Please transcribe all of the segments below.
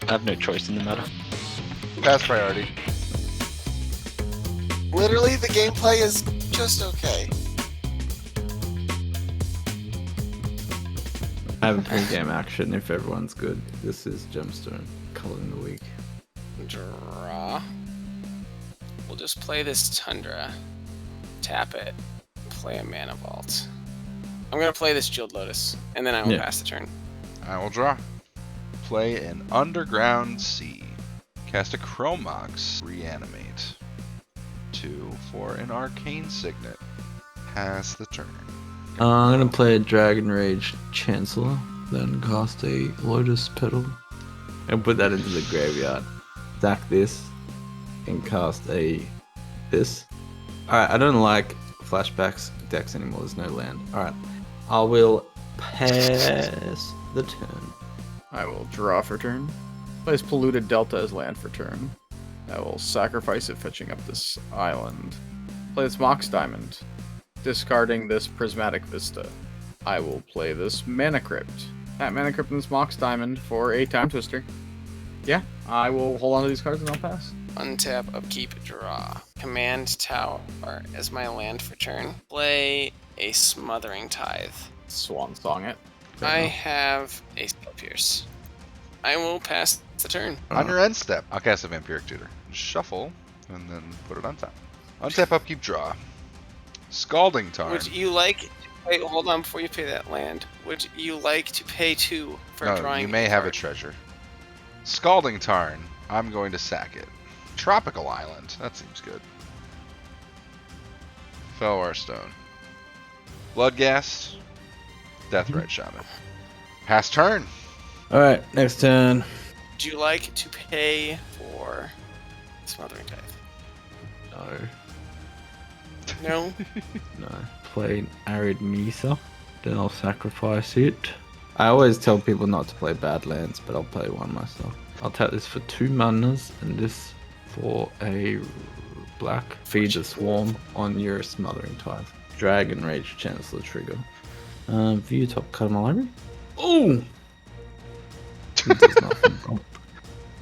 I have no choice in the matter. Pass priority. Literally, the gameplay is just okay. I have a pre-game action if everyone's good. This is Gemstone, Colour in the Week. Draw. We'll just play this Tundra. Tap it. Play a Mana Vault. I'm gonna play this Jeweled Lotus, and then I will pass the turn. I will draw. Play an Underground Sea. Cast a Chromox. Reanimate. 2 for an Arcane Signet. Pass the turn. I'm gonna play a Dragon Rage Chancellor, then cast a Lotus Petal, and put that into the graveyard. Sack this, and cast a this. Alright, I don't like flashbacks decks anymore, there's no land. Alright, I will pass the turn. I will draw for turn. Place Polluted Delta as land for turn. I will sacrifice it, fetching up this island. Play this Mox Diamond. Discarding this Prismatic Vista. I will play this Mana Crypt. That Mana Crypt and this Mox Diamond for a Time Twister. Yeah, I will hold on to these cards and I'll pass. Untap, upkeep, draw. Command Tower as my land for turn. Play a Smothering Tithe. Swan Song it. I have a Spell Pierce. I will pass the turn. On your end step, I'll cast a Vampiric Tutor. Shuffle, and then put it on top. Untap, upkeep, draw. Scalding Tarn. Would you like... Wait, hold on before you pay that land. Would you like to pay 2 for drawing you may have a card? treasure. Scalding Tarn. I'm going to sack it. Tropical Island. That seems good. Felwar Stone. Bloodghast. Deathrite Shaman. Pass turn. Alright, next turn. Would you like to pay for Smothering Tithe? No. No? No. Play Arid Mesa, then I'll sacrifice it. I always tell people not to play bad lands, but I'll play one myself. I'll take this for 2 manas, and this for a black. Feed the Swarm on your Smothering Tithe. Dragon Rage Chancellor trigger. View top card of my library. Ooh! It does nothing.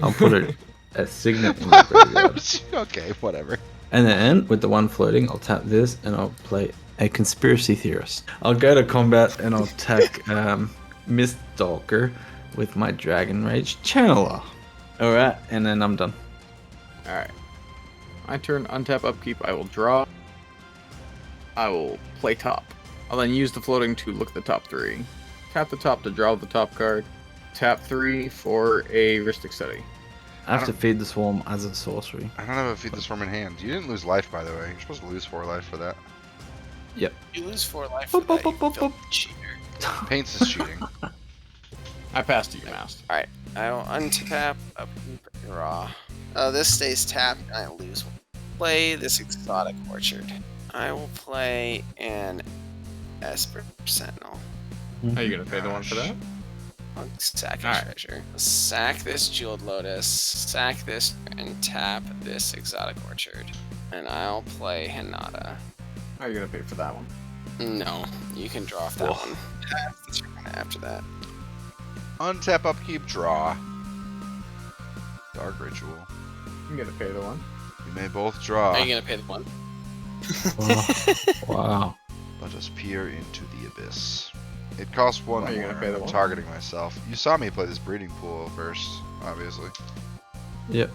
I'll put it as Signet in the graveyard. Okay, whatever. And then, with the one floating, I'll tap this and I'll play a Conspiracy Theorist. I'll go to combat and I'll attack Miststalker with my Dragon Rage Channeler. Alright, and then I'm done. Alright. My turn, untap, upkeep, I will draw. I will play top. I'll then use the floating to look at the top 3. Tap the top to draw the top card. Tap 3 for a Rhystic Study. I have to feed the Swarm as a sorcery. I don't have a Feed the Swarm in hand. You didn't lose life, by the way. You're supposed to lose 4 life for that. Yep. You lose 4 life for that, you filthy cheater. Paints is cheating. I passed to you, Master. Alright, I will untap, upkeep, draw. This stays tapped, and I lose 1. Play this Exotic Orchard. I will play an Esper Sentinel. Are you gonna pay the one for that? I'll sack a treasure. Sack this Jeweled Lotus, sack this, and tap this Exotic Orchard. And I'll play Hinata. Are you gonna pay for that one? No, you can draw off that one. After that. Untap, upkeep, draw. Dark Ritual. I'm gonna pay the one. You may both draw. Are you gonna pay the one? Wow. Let us peer into the abyss. It costs 1 Are you more. gonna pay the I'm one? targeting myself. You saw me play this Breeding Pool first, obviously. Yep.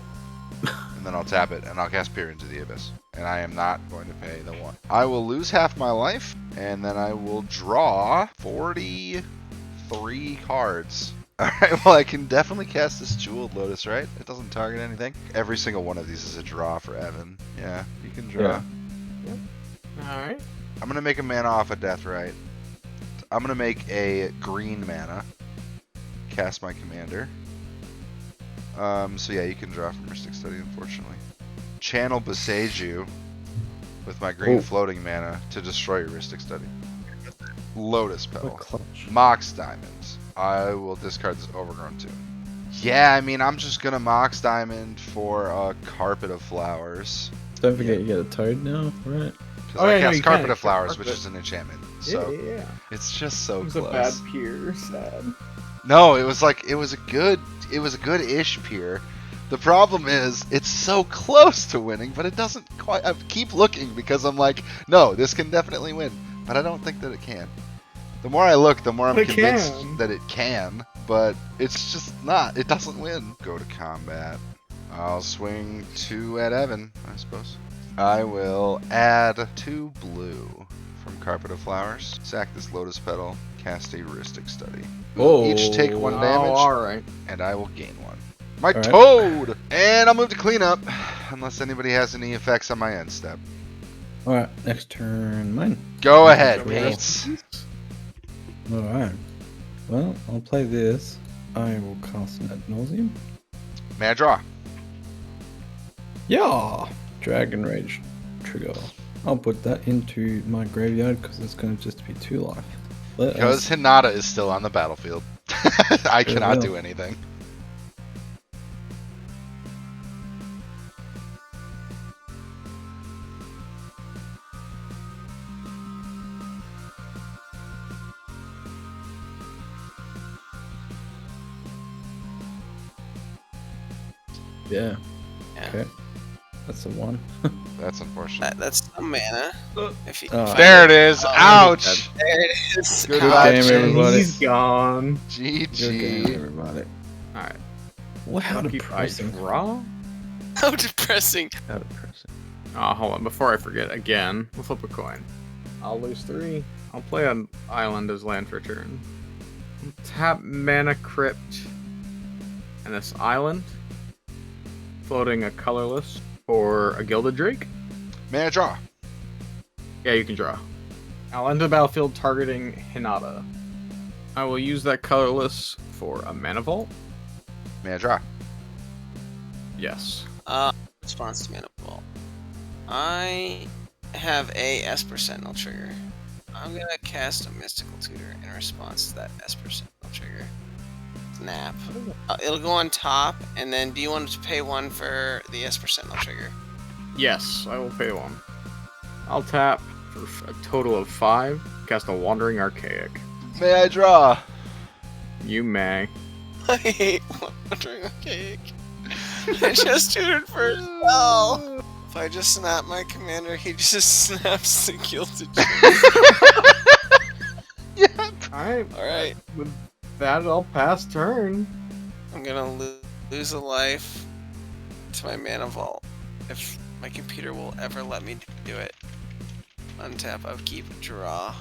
And then I'll tap it, and I'll cast Peer into the Abyss. And I am not going to pay the 1. I will lose half my life, and then I will draw 43 cards. Alright, well I can definitely cast this Jeweled Lotus, right? It doesn't target anything. Every single one of these is a draw for Evan. Yeah, you can draw. Yeah. Alright. I'm going to make a mana off a Deathrite. I'm going to make a green mana. Cast my commander. So yeah, you can draw from Mystic Study, unfortunately. Channel Beseiju with my green floating mana to destroy your Mystic Study. Lotus Petal. Mox Diamonds. I will discard this Overgrown Tomb. Yeah, I mean, I'm just going to Mox Diamond for a Carpet of Flowers. Don't forget you get a Toad now, right? Because I cast Carpet of Flowers, which is an enchantment. So Yeah. it's just so It was close. a bad peer, sad. No, it was like it was a good-ish peer. The problem is it's so close to winning, but it doesn't quite. I keep looking because I'm like, no, this can definitely win, but I don't think that it can. The more I look, the more I'm convinced that it can, but it's just not. It doesn't win. Go to combat. I'll swing 2 at Evan, I suppose. I will add 2 blue from Carpet of Flowers. Sack this Lotus Petal. Cast a Heuristic Study. Oh. Each take 1 damage, alright. and I will gain 1. My All right. Toad! And I'll move to cleanup, unless anybody has any effects on my end step. Alright, next turn mine. Go ahead, Go ahead. mates. Alright. Well, I'll play this. I will cast an Ad Nauseam. May I draw? Yeah! Dragon Rage trigger. I'll put that into my graveyard because it's going to just be 2 life. Because Hinata is still on the battlefield. I cannot do anything. Yeah. Yeah. Okay. That's a 1. That's unfortunate. That's some mana. If you, Oh. There it is. Ouch. There it is. Good Ouch. game, everybody. He's gone. Good game, GG. everybody. Alright. Well, how I depressing. draw? How depressing. How depressing. Oh, hold on. Before I forget, again, we'll flip a coin. I'll lose 3. I'll play an island as land for turn. Tap Mana Crypt. And this island. Floating a colorless for a Gilded Drake. May I draw? Yeah, you can draw. I'll enter the battlefield targeting Hinata. I will use that colorless for a Mana Vault. May I draw? Yes. Response to mana vault. I have a Esper Sentinel trigger. I'm gonna cast a Mystical Tutor in response to that Esper Sentinel trigger. Snap. It'll go on top, and then do you want to pay 1 for the Esper Sentinel trigger? Yes, I will pay 1. I'll tap for a total of 5. Cast a Wandering Archaic. May I draw? You may. I hate Wandering Archaic. I just tutored for a spell. If I just snap my commander, he just snaps the Gilded Yeah. Alright. Alright, With that, I'll pass turn. I'm gonna lose a life to my mana vault. If my computer will ever let me do it. Untap, upkeep, draw.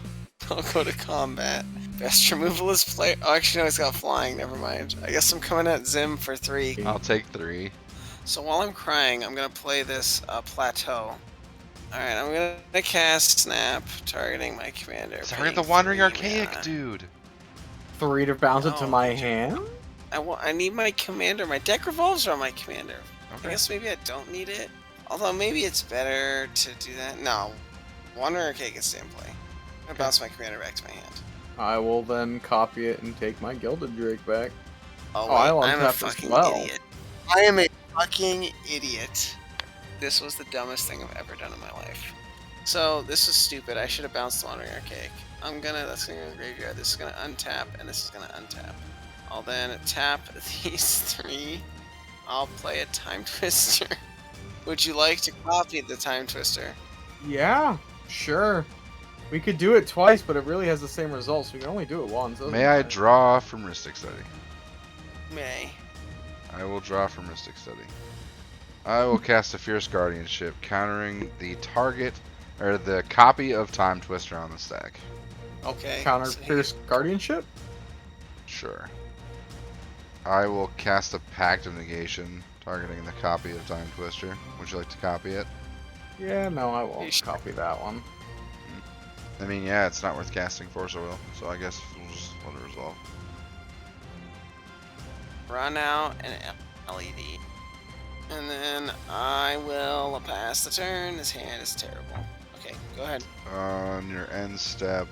I'll go to combat. Best removal is play. Oh, actually, no, it's got flying. Never mind. I guess I'm coming at Zim for 3. I'll take 3. So while I'm crying, I'm gonna play this plateau. Alright, I'm gonna cast Snap, targeting my commander. Target the paying Wandering 3 Archaic, mana. dude. 3 to bounce it to No. my hand? I need my commander. My deck revolves around my commander. Okay. I guess maybe I don't need it. Although maybe it's better to do that. No. Wandering Archaic is stay in play. I'm gonna bounce my commander back to my hand. I will then copy it and take my Gilded Drake back. Oh, Oh, I wait, will I'm a untap as fucking well. idiot. I am a fucking idiot. This was the dumbest thing I've ever done in my life. So, this is stupid. I should have bounced the Wandering Archaic. That's gonna go to the graveyard. This is gonna untap, and this is gonna untap. I'll then tap these 3. I'll play a Time Twister. Would you like to copy the Time Twister? Yeah, sure. We could do it twice, but it really has the same results. We can only do it once. doesn't May I it? draw from Heuristic Study? May. I will draw from Heuristic Study. I will cast a Fierce Guardianship, countering the target, or the copy of Time Twister on the stack. Okay. Counter so Fierce Guardianship? Sure. I will cast a Pact of Negation, targeting the copy of Time Twister. Would you like to copy it? Yeah, no, I You won't should- copy that one. I mean, yeah, it's not worth casting Force of Will, so I guess we'll just let it resolve. Run out an LED. And then I will pass the turn. His hand is terrible. Okay, go ahead. On your end step,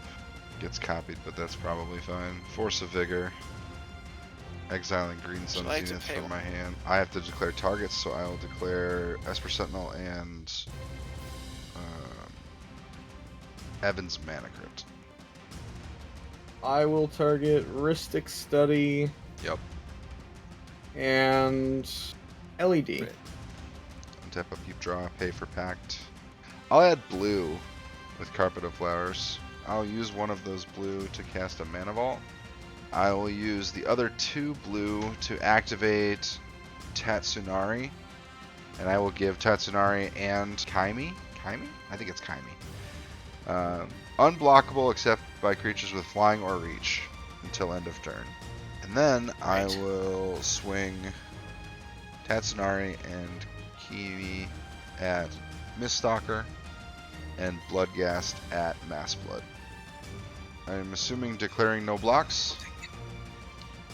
gets copied, but that's probably fine. Force of Vigor. Exiling Green Sun like to Zenith pay from my hand. I have to declare targets, so I will declare Esper Sentinel and Evan's Mana Crypt. I will target Ristic Study Yep. and LED. Right. Tap up, keep draw, pay for pact. I'll add blue with Carpet of Flowers. I'll use one of those blue to cast a Mana Vault. I will use the other 2 blue to activate Tatsunari. And I will give Tatsunari and Kaimi? Kaimi? I think it's Kaimi. Unblockable except by creatures with flying or reach until end of turn. And then I will swing Tatsunari and Kiwi at Miststalker and Bloodghast at Mass Blood. I'm assuming declaring no blocks.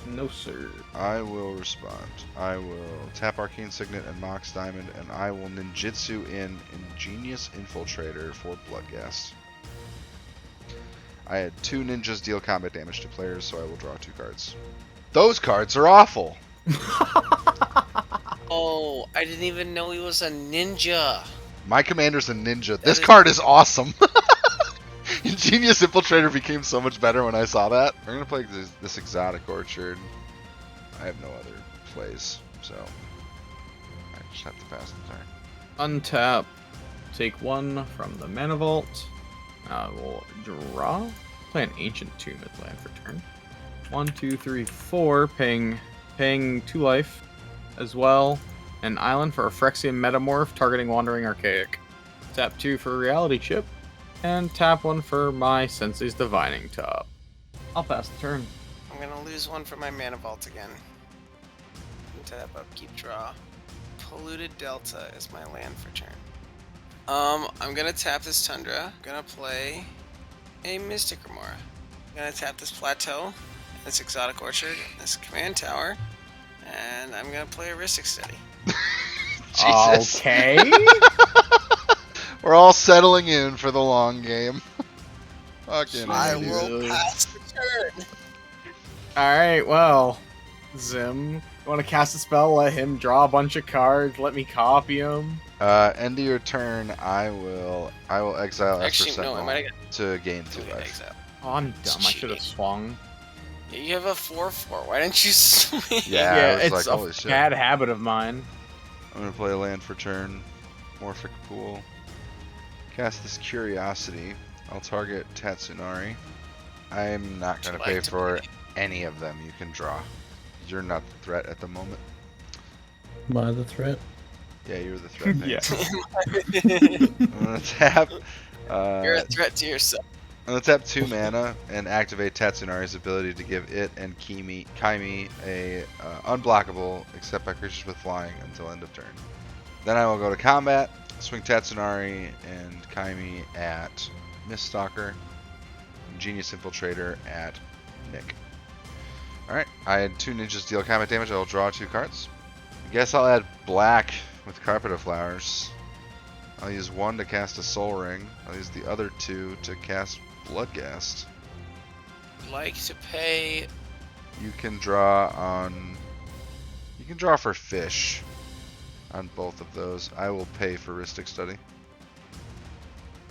No, sir. I will respond. I will tap Arcane Signet and Mox Diamond, and I will ninjutsu in Ingenious Infiltrator for Bloodghast. I had 2 ninjas deal combat damage to players, so I will draw 2 cards. Those cards are awful! Oh, I didn't even know he was a ninja. My commander's a ninja. This card is awesome! Ingenious Infiltrator became so much better when I saw that. We're gonna play this Exotic Orchard. I have no other plays, so I just have to pass the turn. Untap. Take 1 from the Mana Vault. We'll draw. Play an Ancient Tomb at land for turn. 1, 2, 3, 4. Paying 2 life as well. An island for a Phyrexian Metamorph targeting Wandering Archaic. Tap 2 for Reality Chip. And tap 1 for my Sensei's Divining Top. I'll pass the turn. I'm gonna lose 1 for my Mana Vault again. Tap up, keep draw. Polluted Delta is my land for turn. I'm gonna tap this Tundra. I'm gonna play a Mystic Remora. I'm gonna tap this Plateau, this Exotic Orchard, this Command Tower, and I'm gonna play a Ristic Study. Jesus. Okay. We're all settling in for the long game. Fucking I dude. will pass the turn. Alright, well. Zim, you want to cast a spell, let him draw a bunch of cards, let me copy them? End of your turn, I will exile Esper Actually, no, Sentinel I might have to gain 2 got life. exile. Oh, I'm dumb. I should have swung. Yeah, you have a 4/4. Why didn't you swing? Yeah, I was it's like, holy a shit. bad habit of mine. I'm gonna play a land for turn. Morphic Pool. Cast this Curiosity. I'll target Tatsunari. I'm not gonna pay for any of them you can draw. You're not the threat at the moment. Am I the threat? Yeah, you're the threat. Yeah. I'm gonna tap. You're a threat to yourself. I'm gonna tap 2 mana and activate Tatsunari's ability to give it and Kaimi a unblockable except by creatures with flying until end of turn. Then I will go to combat, swing Tatsunari and Kaimi at Miststalker, Ingenious Infiltrator at Nick. Alright, I had 2 ninjas deal combat damage. I will draw 2 cards. I guess I'll add black with Carpet of Flowers. I'll use 1 to cast a Soul Ring. I'll use the other 2 to cast Bloodghast. Like to pay. You can draw on. You can draw for fish on both of those. I will pay for Ristic Study.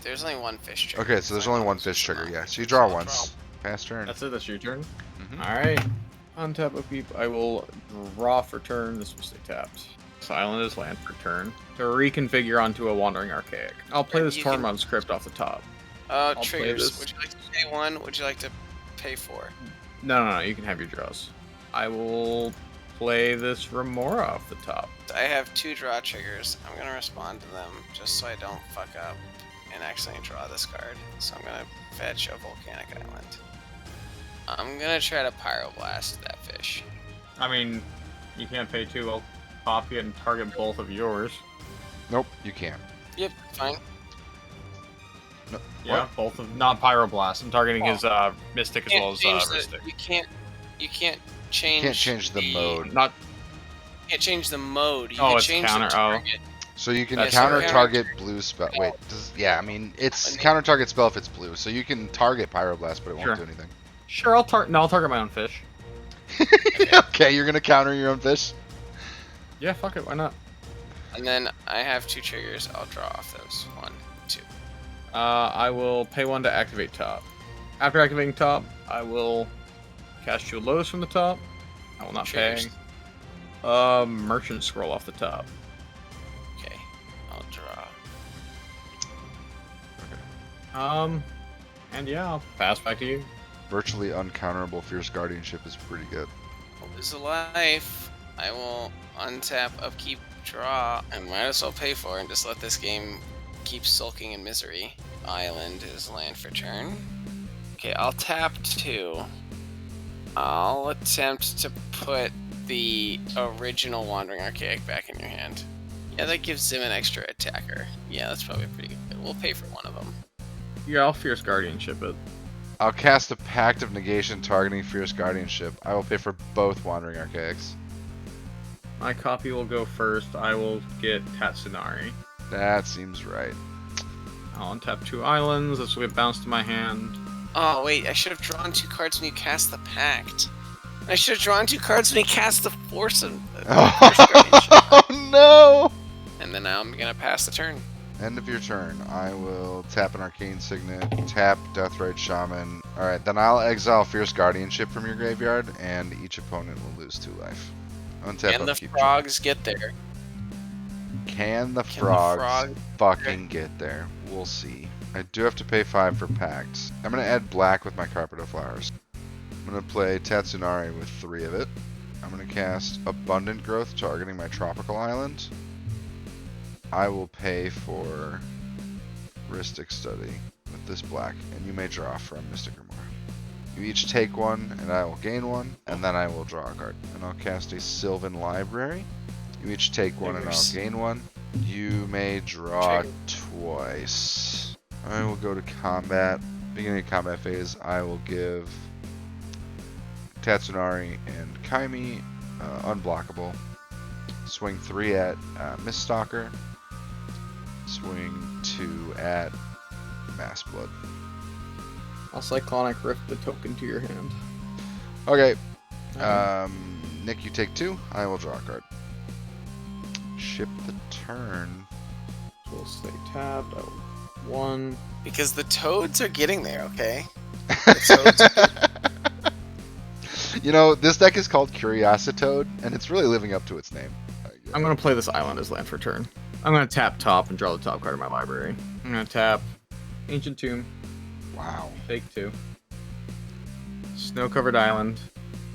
There's only 1 fish trigger. Okay, so there's only 1 fish trigger, yeah. So you draw once. Pass turn. That's it, that's your turn? Mhm. Alright. Untap Upkeep, I will draw for turn. This will stay tapped. Silent is land for turn. To reconfigure onto a Wandering Archaic. I'll play this You can- Tormund script off the top. I'll play triggers. this. Would you like to pay 1? Would you like to pay 4? No, you can have your draws. I will play this Remora off the top. I have 2 draw triggers. I'm gonna respond to them just so I don't fuck up and accidentally draw this card. So I'm gonna fetch a Volcanic Island. I'm gonna try to Pyroblast that fish. I mean, you can't pay 2, I'll copy it and target both of yours. Nope, you can't. Yep, fine. No, Yeah, what? both of not Pyroblast. I'm targeting his Mystic as well as Ristic. You can't change. You can't change the mode. Not You can't change the mode. You Oh, can it's change counter- the oh. target. So you can Yes, counter sir. target blue spell. Wait, yeah, I mean it's counter target spell if it's blue. So you can target Pyroblast, but it won't Sure. do anything. sure. I'll target my own fish. Okay, you're gonna counter your own fish. Yeah, fuck it. Why not? And then I have 2 triggers. I'll draw off those. 1, 2. I will pay 1 to activate top. After activating top, I will cast you a Lotus from the top. I will not Cheers. pay. Merchant Scroll off the top. Okay, I'll draw. And yeah, I'll pass back to you. Virtually uncounterable Fierce Guardianship is pretty good. I'll lose a life. I will untap, upkeep, draw, and might as well pay for it and just let this game keep sulking in misery. Island is land for turn. Okay, I'll tap 2. I'll attempt to put the original Wandering Archaic back in your hand. Yeah, that gives him an extra attacker. Yeah, that's probably pretty good. We'll pay for one of them. Yeah, I'll Fierce Guardianship it. I'll cast a Pact of Negation targeting Fierce Guardianship. I will pay for both Wandering Archaics. My copy will go first. I will get Tatsunari. That seems right. I'll untap 2 islands. This will get bounced to my hand. Oh, wait, I should have drawn 2 cards when you cast the Pact. I should have drawn 2 cards when he cast the Force of Fierce Guardianship. Oh no! And then now I'm gonna pass the turn. End of your turn. I will tap an Arcane Signet, tap Deathrite Shaman. Alright, then I'll exile Fierce Guardianship from your graveyard, and each opponent will lose 2 life. Untap Can the upkeep frogs get there? Can the Can frogs the frog fucking get there? We'll see. I do have to pay 5 for pacts. I'm gonna add black with my Carpet of Flowers. I'm gonna play Tatsunari with 3 of it. I'm gonna cast Abundant Growth targeting my tropical island. I will pay for Rhystic Study with this black, and you may draw from Mystic Remora. You each take 1, and I will gain 1, and then I will draw a card. And I'll cast a Sylvan Library. You each take 1, and I'll gain 1. You may draw twice. I will go to combat. Beginning of combat phase, I will give Tatsunari and Kaimi unblockable. Swing 3 at Miststalker. Swing 2 at Mass Blood. I'll Cyclonic Rift the token to your hand. Okay. Nick, you take 2. I will draw a card. Ship the turn. We'll stay tabbed. I will 1. Because the toads are getting there, okay? You know, this deck is called Curiositoad, and it's really living up to its name. I'm going to play this island as land for turn. I'm going to tap top and draw the top card of my library. I'm going to tap Ancient Tomb. Wow. Take 2. Snow-covered island.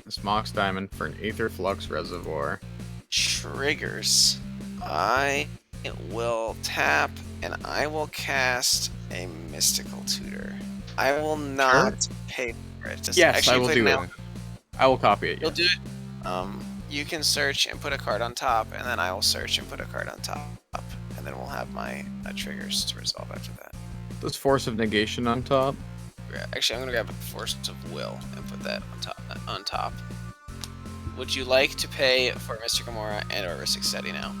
This Mox Diamond for an Aether Flux Reservoir. Triggers. I will tap and I will cast a Mystical Tutor. I will not pay for it. Just Yes, actually I will put do now. it. I will copy it. You'll Yeah. do it. You can search and put a card on top, and then I will search and put a card on top, and then we'll have my triggers to resolve after that. This Force of Negation on top. Actually, I'm gonna grab a Force of Will and put that on top. Would you like to pay for Mystic Remora and or Rhystic Study now?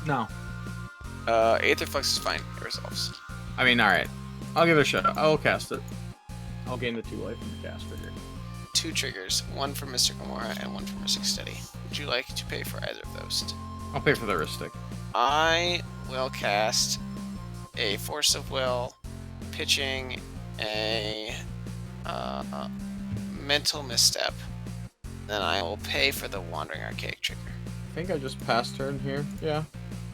No. Aether Flux is fine. It resolves. I mean, alright. I'll give it a shot. I will cast it. I'll gain the 2 life from the cast trigger. 2 triggers, 1 for Mystic Remora and 1 for Rhystic Study. Would you like to pay for either of those? I'll pay for the Rhystic. I will cast a Force of Will, pitching a Mental Misstep. Then I will pay for the Wandering Archaic trigger. I think I just passed turn here. Yeah.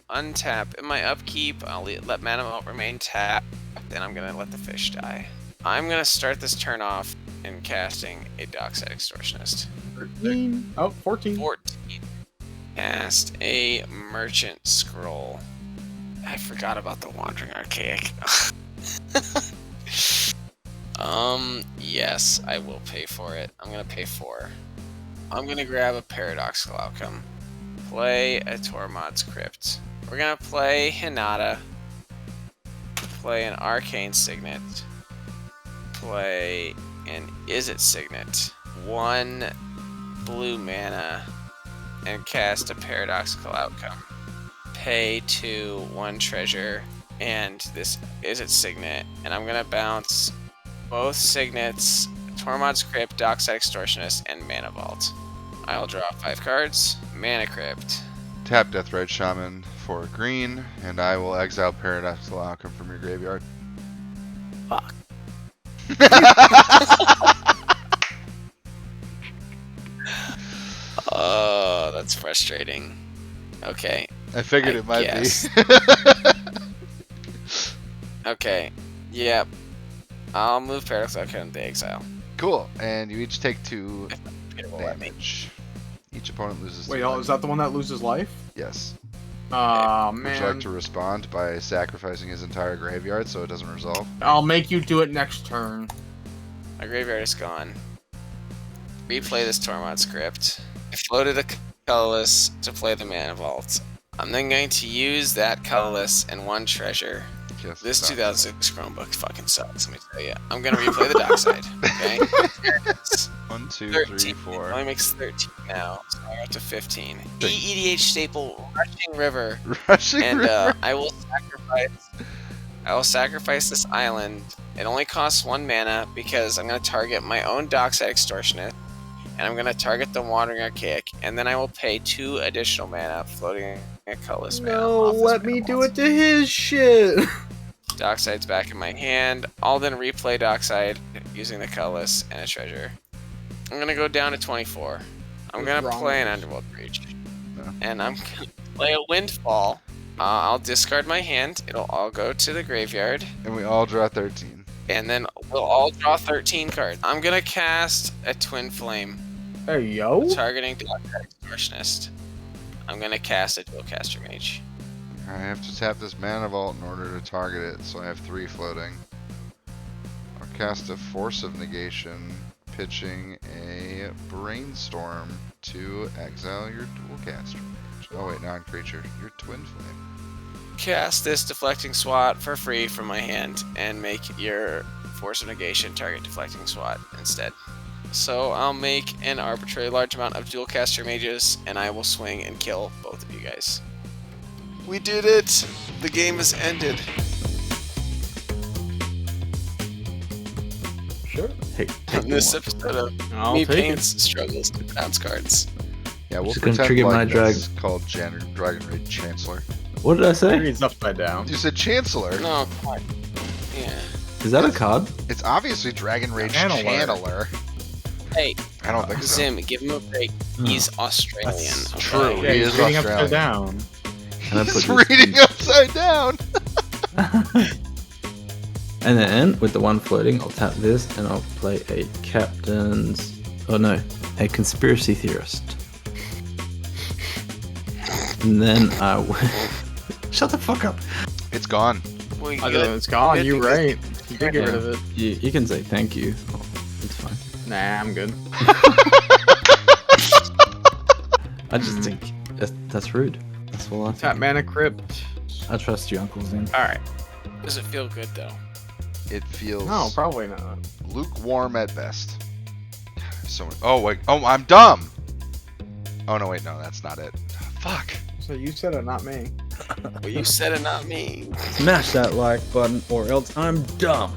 Untap. In my upkeep, I'll let mana vault remain tapped. Then I'm gonna let the fish die. I'm gonna start this turn off in casting a Dockside Extortionist. 13. Oh, 14. 14. Cast a Merchant Scroll. I forgot about the Wandering Archaic. Yes, I will pay for it. I'm gonna pay 4. I'm gonna grab a Paradoxical Outcome. Play a Tormod's Crypt. We're gonna play Hinata. Play an Arcane Signet. Play an Izzet Signet. 1 blue mana. And cast a Paradoxical Outcome. Pay 2, 1 treasure, and this Izzet Signet. And I'm gonna bounce both Signets, Tormod's Crypt, Dockside Extortionist, and Mana Vault. I will draw 5 cards. Mana Crypt. Tap Deathrite Shaman for green, and I will exile Paradoxical Outcome from your graveyard. Fuck. Oh, that's frustrating. Okay. I figured I it might guess. be. Okay. Yep. I'll move Paradox Arcana into exile. Cool. And you each take 2 Peter will let me. damage. Each opponent loses. Wait, 2 oh, is that the one that loses life? Yes. Aw, Would man. you like to respond by sacrificing his entire graveyard so it doesn't resolve? I'll make you do it next turn. My graveyard is gone. Replay this Tormod script. I floated a colorless to play the Mana Vault. I'm then going to use that colorless and 1 treasure. Yes, This stop. 2006 Chromebook fucking sucks, let me tell you. I'm gonna replay the dockside, okay? 1, 2, 3, 13. 4. It only makes 13 now, so I'm up to 15. cEDH staple, Rushing River. Rushing And River. I will sacrifice this island. It only costs 1 mana because I'm gonna target my own dockside extortionist, and I'm gonna target the Wandering Archaic, and then I will pay 2 additional mana, floating a colorless mana. No, off this let me mana do vault. it to his shit. Dockside's back in my hand. I'll then replay Dockside using the colorless and a treasure. I'm gonna go down to 24. I'm What's gonna wrong play with an this? Underworld Breach, Yeah. and I'm gonna play a Windfall. I'll discard my hand. It'll all go to the graveyard. And we all draw 13. And then we'll all draw 13 cards. I'm gonna cast a Twin Flame, Hey, yo. targeting Dockside Extortionist. I'm gonna cast a Dual Caster Mage. I have to tap this Mana Vault in order to target it, so I have 3 floating. I'll cast a Force of Negation, pitching a Brainstorm to exile your Dual Caster. Oh wait, non-creature. Your Twin Flame. Cast this Deflecting Swat for free from my hand and make your Force of Negation target Deflecting Swat instead. So I'll make an arbitrarily large amount of Dual Caster Mages, and I will swing and kill both of you guys. We did it! The game has ended. Sure. Take In this one. episode of I'll Me take Paints Struggles to Bounce Cards. Yeah, we'll Just gonna pretend trigger my like that's called Dragon Raid Chancellor. What did I say? He's upside down. You said Chancellor. No, come on. Yeah. Is that a card? It's obviously Dragon Rage Channeler. Channeler. Hey, I don't think so. Zim, give him a break. He's Australian. That's okay? true. Yeah, He he's is reading Australian. upside down. Can I He's put this reading upside down. And then with the 1 floating, I'll tap this and I'll play a captain's. Oh no, a conspiracy theorist. And then I will. Shut the fuck up. It's gone. Well, you I gotta- know, it's gone. you You're gotta right. You did get rid of it. You can say thank you. Oh, it's fine. Nah, I'm good. I just think that's rude. That's all I Tap think. mana crypt. I trust you, Uncle Zim. Alright. Does it feel good though? It feels No, probably not. lukewarm at best. So oh wait, oh I'm dumb. Oh no wait, no that's not it. Fuck. So you said it, not me. Well, you said it, not me. Smash that like button, or else I'm dumb.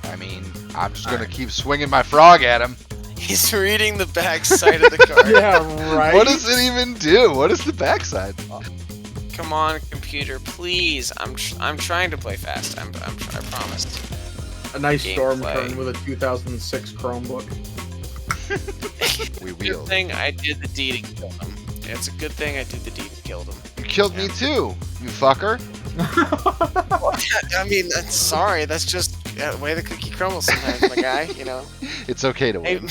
I mean, I'm just gonna keep swinging my frog at him. He's reading the back side of the card. Yeah, right. What does it even do? What is the backside? Come on, computer, please. I'm trying to play fast. I promised. A nice storm Gameplay. turn with a 2006 Chromebook. We Good wield. thing I did the deed and killed him. It's a good thing I did the deed and killed him. You killed me too, you fucker. I mean, sorry. That's just the way the cookie crumbles sometimes, my guy. You know. It's okay to Hey, win.